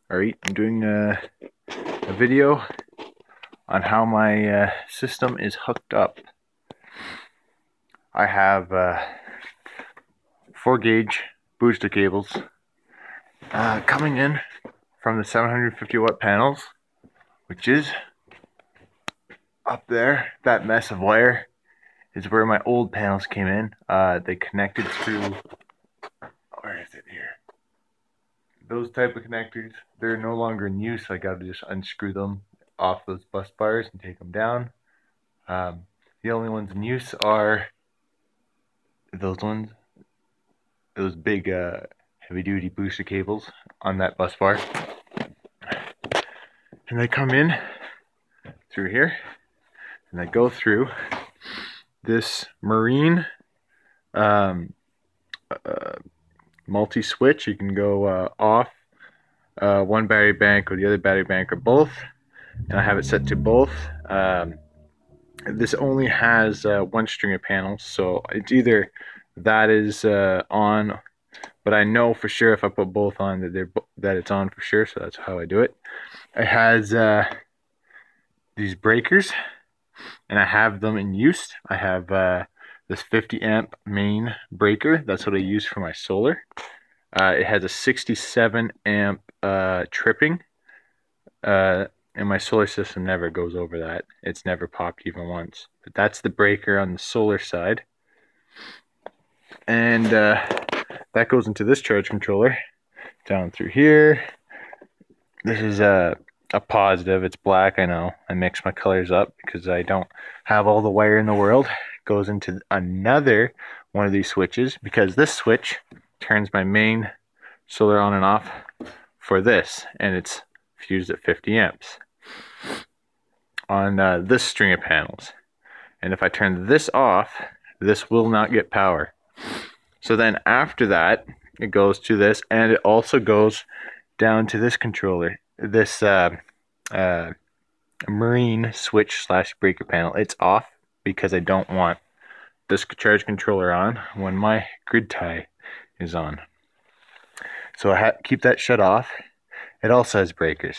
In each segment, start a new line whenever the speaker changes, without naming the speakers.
Alright, I'm doing a video on how my system is hooked up. I have 4-gauge booster cables coming in from the 750 watt panels, which is up there. That mess of wire is where my old panels came in. They connected through, where is it here? Those type of connectors, they're no longer in use. I gotta just unscrew them off those bus bars and take them down. The only ones in use are those ones, those big heavy duty booster cables on that bus bar. And they come in through here and they go through this marine multi-switch. You can go off one battery bank or the other battery bank or both, and I have it set to both. This only has one string of panels, so it's either that is on, but I know for sure if I put both on that it's on for sure, so that's how I do it. It has these breakers, and I have them in use. I have this 50 amp main breaker. That's what I use for my solar. It has a 67 amp tripping, and my solar system never goes over that. It's never popped even once. But that's the breaker on the solar side. And that goes into this charge controller down through here. This is a positive. It's black, I know. I mix my colors up because I don't have all the wire in the world. It goes into another one of these switches because this switch turns my main solar on and off for this, and it's fused at 50 amps on this string of panels. And if I turn this off, this will not get power. So then after that, it goes to this, and it also goes down to this controller, this marine switch slash breaker panel. It's off because I don't want this charge controller on when my grid tie is on. So I keep that shut off. It also has breakers.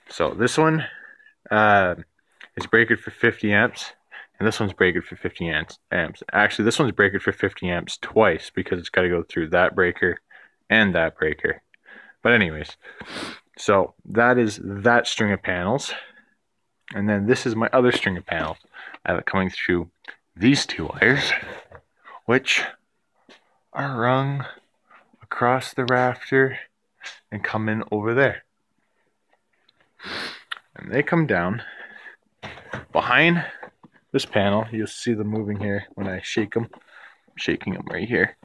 So this one is breakered for 50 amps, and this one's breakered for 50 amps. Actually, this one's breakered for 50 amps twice because it's got to go through that breaker and that breaker. But anyways, so that is that string of panels. And then this is my other string of panels. I have it coming through these two wires, which are rung across the rafter and come in over there. And they come down behind this panel. You'll see them moving here when I shake them. I'm shaking them right here.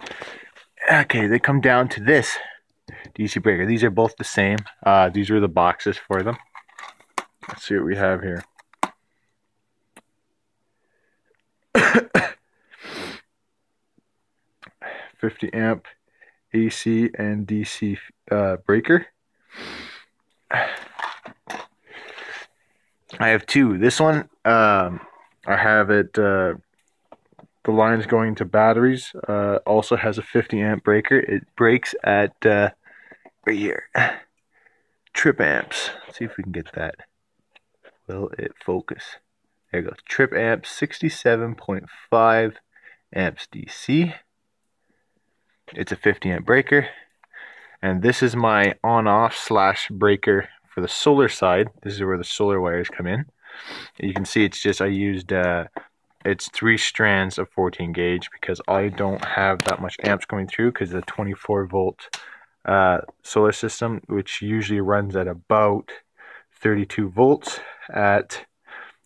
Okay, they come down to this DC breaker. These are both the same. These are the boxes for them. Let's see what we have here. $50 amp AC and DC breaker. I have two. This one, I have it, the lines going to batteries, also has a 50 amp breaker. It breaks at, right here, trip amps. Let's see if we can get that. Will it focus? There you go. Trip amps, 67.5 amps DC. It's a 50 amp breaker. And this is my on-off slash breaker for the solar side. This is where the solar wires come in. You can see it's just, I used, it's 3 strands of 14 gauge because I don't have that much amps coming through because the 24 volt solar system, which usually runs at about 32 volts at,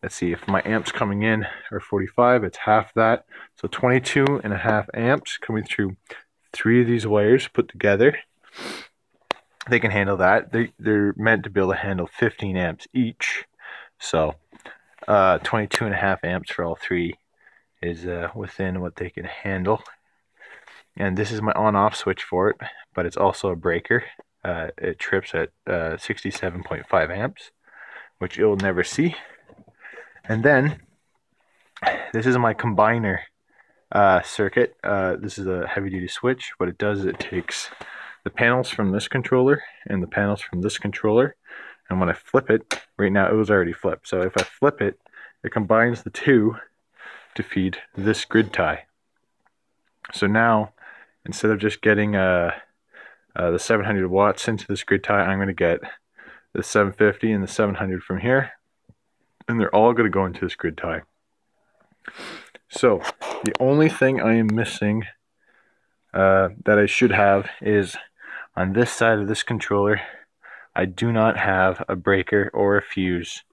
let's see, if my amps coming in are 45, it's half that. So 22.5 amps coming through 3 of these wires put together. They can handle that. They're meant to be able to handle 15 amps each. So 22.5 amps for all 3 is within what they can handle. And this is my on-off switch for it, but it's also a breaker. It trips at 67.5 amps, which you'll never see. And then this is my combiner circuit. This is a heavy-duty switch. What it does is it takes the panels from this controller and the panels from this controller. And when I flip it, right now it was already flipped. So if I flip it, it combines the two to feed this grid tie. So now, instead of just getting the 700 watts into this grid tie, I'm going to get the 750 and the 700 from here, and they're all going to go into this grid tie. So the only thing I am missing that I should have is on this side of this controller, I do not have a breaker or a fuse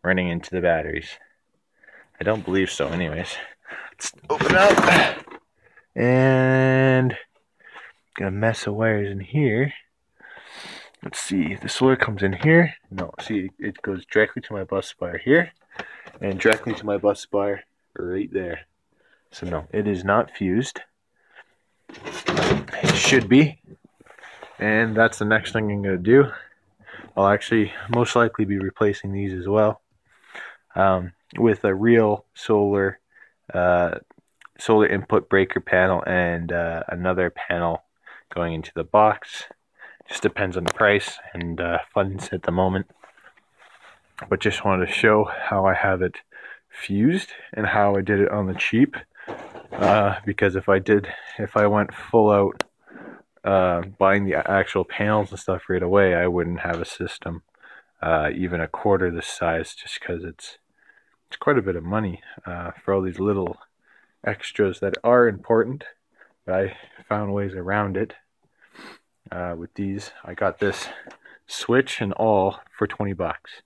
running into the batteries. I don't believe so anyways. Let's open up. And got a mess of wires in here. Let's see, the solar comes in here. No, see, it goes directly to my bus bar here and directly to my bus bar right there. So no, it is not fused. It should be. And that's the next thing I'm going to do. I'll actually most likely be replacing these as well with a real solar input breaker panel and another panel going into the box. Just depends on the price and funds at the moment. But just wanted to show how I have it fused and how I did it on the cheap. Because if I went full out buying the actual panels and stuff right away, I wouldn't have a system even a quarter this size, just because it's quite a bit of money for all these little extras that are important. But I found ways around it. With these, I got this switch and all for 20 bucks.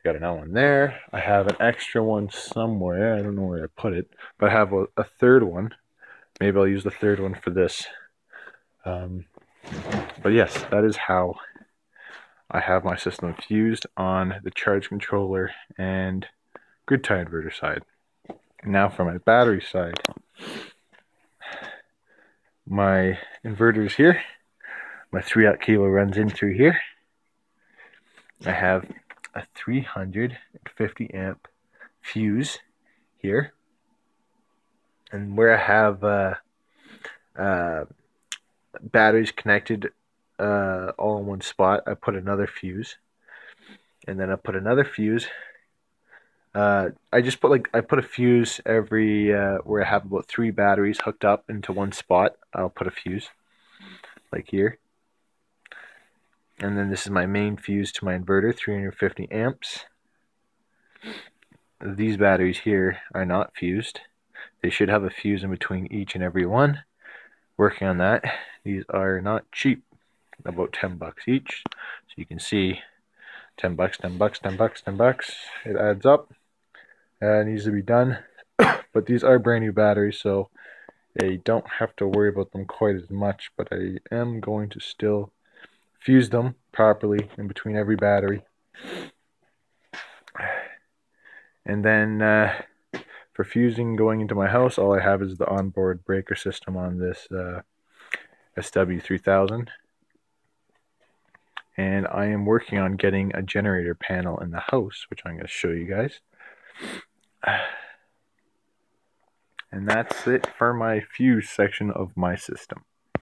Got another one there. I have an extra one somewhere. I don't know where I put it, but I have a third one. Maybe I'll use the third one for this. But yes, that is how I have my system fused on the charge controller and grid tie inverter side. Now for my battery side. My inverter is here. My 3-aught cable runs in through here. I have a 350 amp fuse here. And where I have batteries connected all in one spot, I put another fuse. And then I put another fuse. I put a fuse every where I have about 3 batteries hooked up into one spot. I'll put a fuse like here. And then this is my main fuse to my inverter, 350 amps. These batteries here are not fused. They should have a fuse in between each and every one. Working on that. These are not cheap, about 10 bucks each. So you can see 10 bucks, 10 bucks, 10 bucks, 10 bucks. It adds up. It needs to be done. But these are brand new batteries, so I don't have to worry about them quite as much. But I am going to still fuse them properly in between every battery. And then for fusing going into my house, all I have is the onboard breaker system on this SW3000. And I am working on getting a generator panel in the house, which I'm going to show you guys. And that's it for my fuse section of my system.